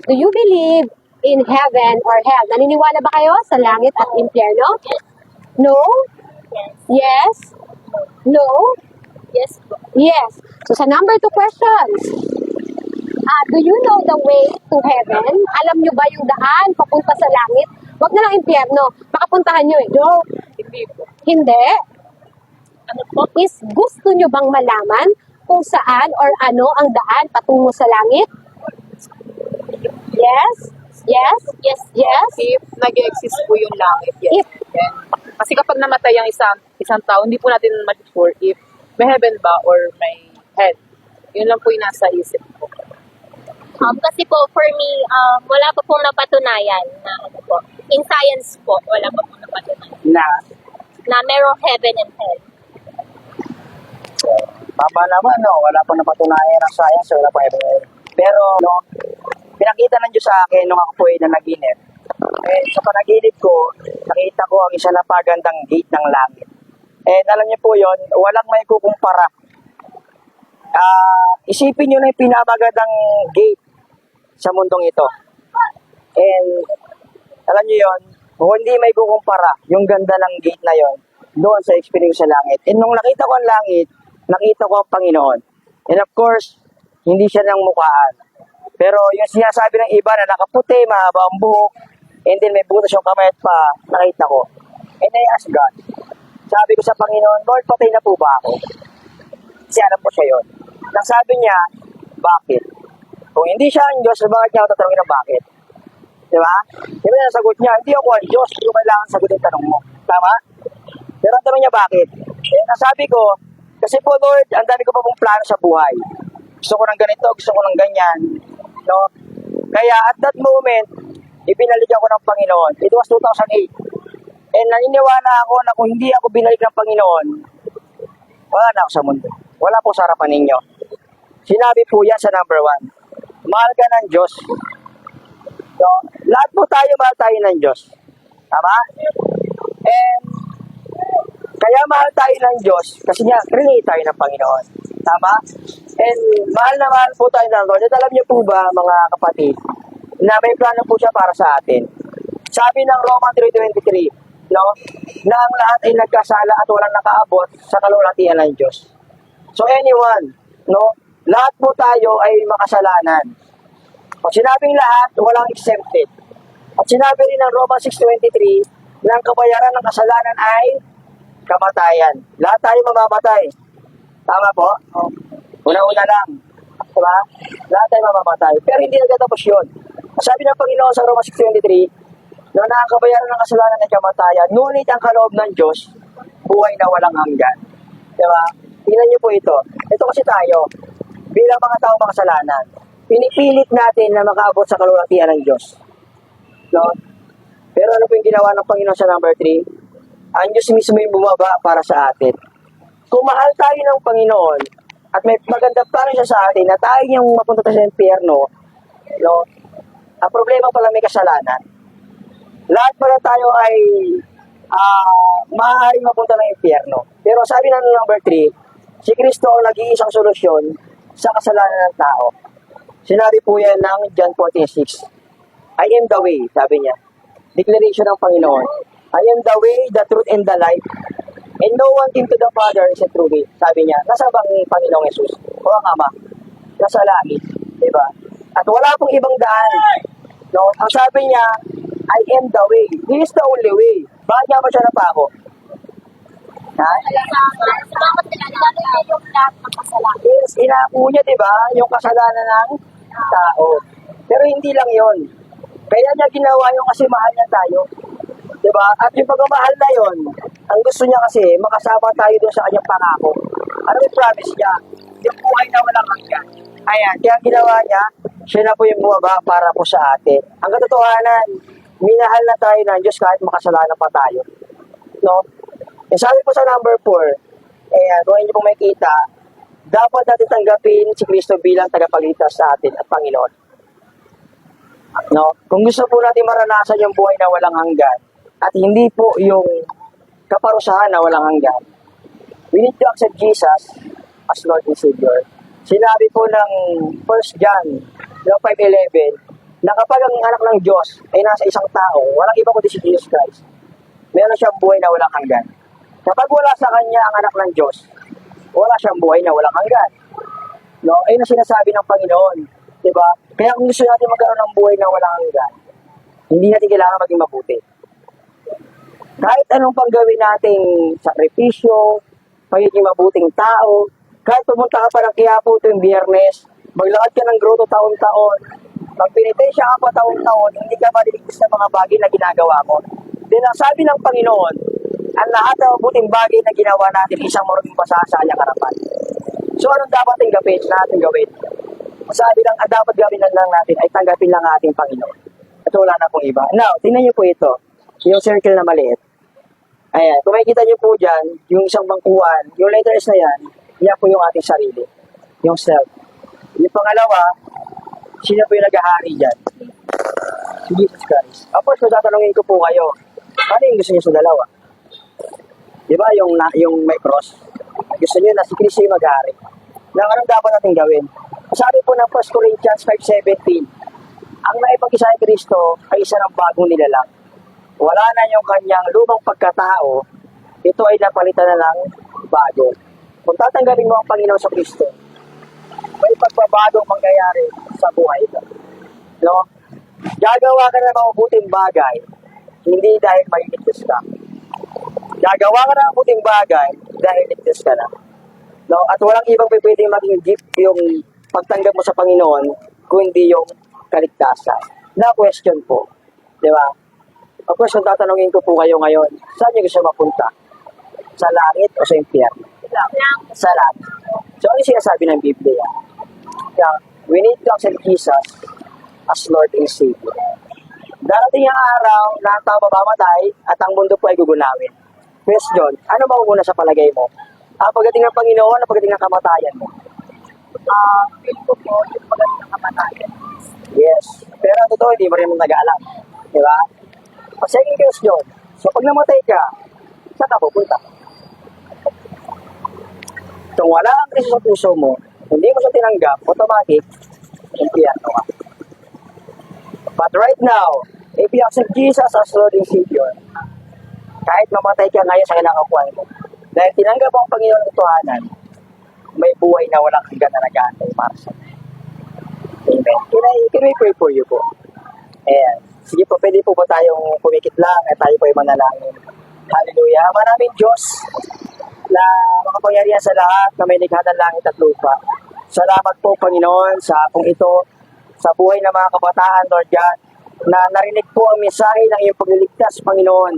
Do you believe in heaven or hell? Naniniwala ba kayo sa langit at impyerno? No? Yes? No? Yes po. Yes. So sa number 2 questions, do you know the way to heaven? Alam nyo ba yung daan papunta sa langit? Huwag na lang impyerno. Makapuntahan nyo eh. No? Hindi po. Hindi. Ano po? Is gusto nyo bang malaman kung saan or ano ang daan patungo sa langit? Yes? Yes? Yes. Yes? If nag-exist po yung langit, yes. If- Then, kasi kapag namatay ang isang tao, hindi po natin ma-sure if may heaven ba or may hell. Yun lang po yung nasa isip ko. Kasi po, for me, wala pa pong napatunayan na ano po. In science po, wala pa pong napatunayan na merong heaven and hell. Tama naman, no? Wala pang napatunayan ng science, wala pa heaven. Pero, no, pinakita ng Diyos sa akin nung ako po ay nanaginip. Eh, sa panaginip ko, nakita ko ang isa na pagandang gate ng langit. And alam niyo po yon, walang may kukumpara. Isipin niyo na yung pinamagandang gate sa mundong ito. And alam niyo yon, hindi may kukumpara yung ganda ng gate na yon doon sa experience sa langit. And nung nakita ko ang langit, nakita ko ang Panginoon. And of course, hindi siya nang mukhaan. Pero yung sinasabi ng iba na nakaputi, mahaba ang buhok, and then may butas yung kamay at pa, nakita ko. And I asked God, sabi ko sa Panginoon, Lord, patay na po ba ako? Kasi alam ko siya yun. Nang sabi niya, bakit? Kung hindi siya ang Diyos, bakit niya ako tatanungin ng bakit? Di ba? Di ba nasagot niya, hindi ako ang Diyos, hindi ko kailangan sagutin tanong mo. Tama? Pero ang tanong niya, bakit? Eh, nasabi ko, kasi po Lord, ang dami ko pa pong plano sa buhay. Gusto ko ng ganito, gusto ko ng ganyan. No? Kaya at that moment, ibinalikan ko ng Panginoon. It was 2008. And naniniwala ako na kung hindi ako binalik ng Panginoon, wala na ako sa mundo. Wala po sa harapan ninyo. Sinabi po yan sa number 1. Mahal ka ng Diyos. So, lahat po mahal tayo ng Diyos. Tama? And kaya mahal tayo ng Diyos kasi niya, create tayo ng Panginoon. Tama? And mahal na mahal po tayo ng Lord. At alam niyo po ba, mga kapatid, na may plano po siya para sa atin. Sabi ng Roma 3:23, no, na ang lahat ay nagkasala at walang nakaabot sa kalulatian ng Diyos. So anyone, no, lahat po tayo ay makasalanan. Pag sinabing lahat, walang exempted. At sinabi rin ng Roma 6:23, na ang kabayaran ng kasalanan ay kamatayan. Lahat tayo mamamatay. Tama po? Una-una lang. Diba? Lahat tayo mamamatay. Pero hindi nagtatapos yun. Sabi ng Panginoon sa Roma 6:23, na ang kabayaran ng kasalanan ay kamatayan, ngunit ang kaloob ng Diyos, buhay na walang hanggan. Diba? Tingnan niyo po ito. Ito kasi tayo, bilang mga tao makasalanan, pinipilit natin na makaabot sa kalulatian ng Diyos. No? Pero ano po yung ginawa ng Panginoon sa number 3? Ang Diyos mismo yung bumaba para sa atin. Kung mahal tayo ng Panginoon at may magandang plano siya sa atin na tayo yung mapunta tayo sa impyerno, no? Ang problema pala may kasalanan. Lahat pala tayo ay maaaring mapunta ng impyerno. Pero sabi ng number 3, si Kristo ang nag-iisang solusyon sa kasalanan ng tao. Sinabi po yan ng John 14:6. I am the way, sabi niya. Declaration ng Panginoon. I am the way, the truth, and the life. And no one came to the Father except through me. Sabi niya, nasa bang Panginoong Jesus? O ang Ama? Nasa langit. Diba? At wala pong ibang daan. No? Ang sabi niya, I am the way. He is the only way. Bakit nga ba siya napako? Ha? Salamat nila na yung lahat ng kasalanan. Yes, inaako niya, diba? Yung kasalanan ng tao. Pero hindi lang yon. Kaya niya ginawa yung kasi mahal niya tayo. Diba? At yung pagmamahal na yon, ang gusto niya kasi, makasama tayo doon sa kanyang pangako. Ano yung promise niya? Yung buhay na walang hanggan. Ayan, kaya ginawa niya, siya na po yung bumaba para po sa atin. Ang katotohanan, minahal na tayo ng Diyos kahit makasalanan pa tayo. No? Yung sabi po sa number 4, kung hindi po makikita, dapat natin tanggapin si Kristo bilang tagapagligtas sa atin at Panginoon. No? Kung gusto po natin maranasan yung buhay na walang hanggan, at hindi po yung kaparusahan na walang hanggan, we need to accept Jesus as Lord and Savior. Sinabi po ng 1 John 5:11 na ng Diyos ay nasa isang tao, walang iba kundi si Jesus Christ. Meron siyang buhay na walang hanggan. Kapag wala sa kanya ang anak ng Diyos, wala siyang buhay na walang hanggan. No? Ayun ang sinasabi ng Panginoon. Diba? Kaya kung gusto natin magkaroon ng buhay na walang hanggan, hindi natin kailangan maging mabuti. Kahit anong pang gawin nating sakripisyo, pagiging mabuting tao, kahit pumunta ka pa ng Quiapo tuwing Biyernes, maglakad ka ng grotto taon-taon, pag pinitensya ka pa taon-taon, hindi ka maliligtas ng mga bagay na ginagawa mo. Then ang sabi ng Panginoon, ang lahat ng mabuting bagay na ginawa natin, isang marunong basa sa kanyang harapan. So anong dapat natin gawin? Sabi lang, ang dapat gawin lang natin ay tanggapin lang ang ating Panginoon. At wala na pong iba. Now, tingnan niyo po ito. Yung circle na maliit. Ayan, kung makikita niyo po dyan, yung isang bangkuan, yung letters na yan po yung ating sarili. Yung self. Yung pangalawa, sino po yung naghahari dyan? Si Jesus Christ. Of course, tatanungin ko po kayo, ano yung gusto niyo sa dalawa? Di ba yung may cross? Gusto niyo na si Kristo yung maghahari. Nang anong dapat natin gawin? Sabi po ng 1 Corinthians 5:17, ang naipag-isa ni Kristo ay isa ng bagong nilalang. Wala na yung kanyang lumang pagkatao, ito ay napalitan na ng bago. Kung tatanggapin mo ang Panginoon sa Kristo, may pagbabagong mangyayari sa buhay mo. No? Gagawa ka na ng mabuting bagay, hindi dahil maliligtas ka. Gagawa ka na ng mabuting bagay dahil ligtas ka na. No? At walang ibang pwedeng maging gift yung pagtanggap mo sa Panginoon, kundi yung kaligtasan. Na question po. Di ba? Of course, kung tatanungin ko po kayo ngayon, saan niyo gusto mapunta? Sa langit o sa impyerno? Sa langit. So, ano yung sinasabi ng Biblia? Yeah, we need to accept Jesus as Lord and Savior. Darating ang araw na ang tao mamamatay at ang mundo po ay gugunawin. Question, ano mauuna sa palagay mo? Pagdating ng Panginoon o pagdating ng kamatayan mo? Feel ko po yung pagdating ng kamatayan. Yes. Pero ang totoo, hindi mo rin nag-aalam. Di ba? Second question, so pag namatay ka, saan ka pupunta? Kung wala ang Kristo sa puso mo, hindi mo siya tinanggap, automatic, impyerno ka. But right now, if you accept Jesus as Lord and Savior, kahit mamatay ka ngayon sa kinakakuan mo, dahil tinanggap mo ang Panginoon ng totohanan, may buhay na walang hanggan na nag-aantay para sa iyo. Amen. Can I pray for you po? Ayan. Sige po, pwede po ba tayong pumikit lang at tayo po ay manalangin. Hallelujah. Maraming Diyos na makapangyarihan sa lahat na may likha ng langit at lupa. Salamat po, Panginoon, sa hapong ito, sa buhay ng mga kabataan, Lord God, na narinig po ang mensahe ng iyong pagliligtas, Panginoon.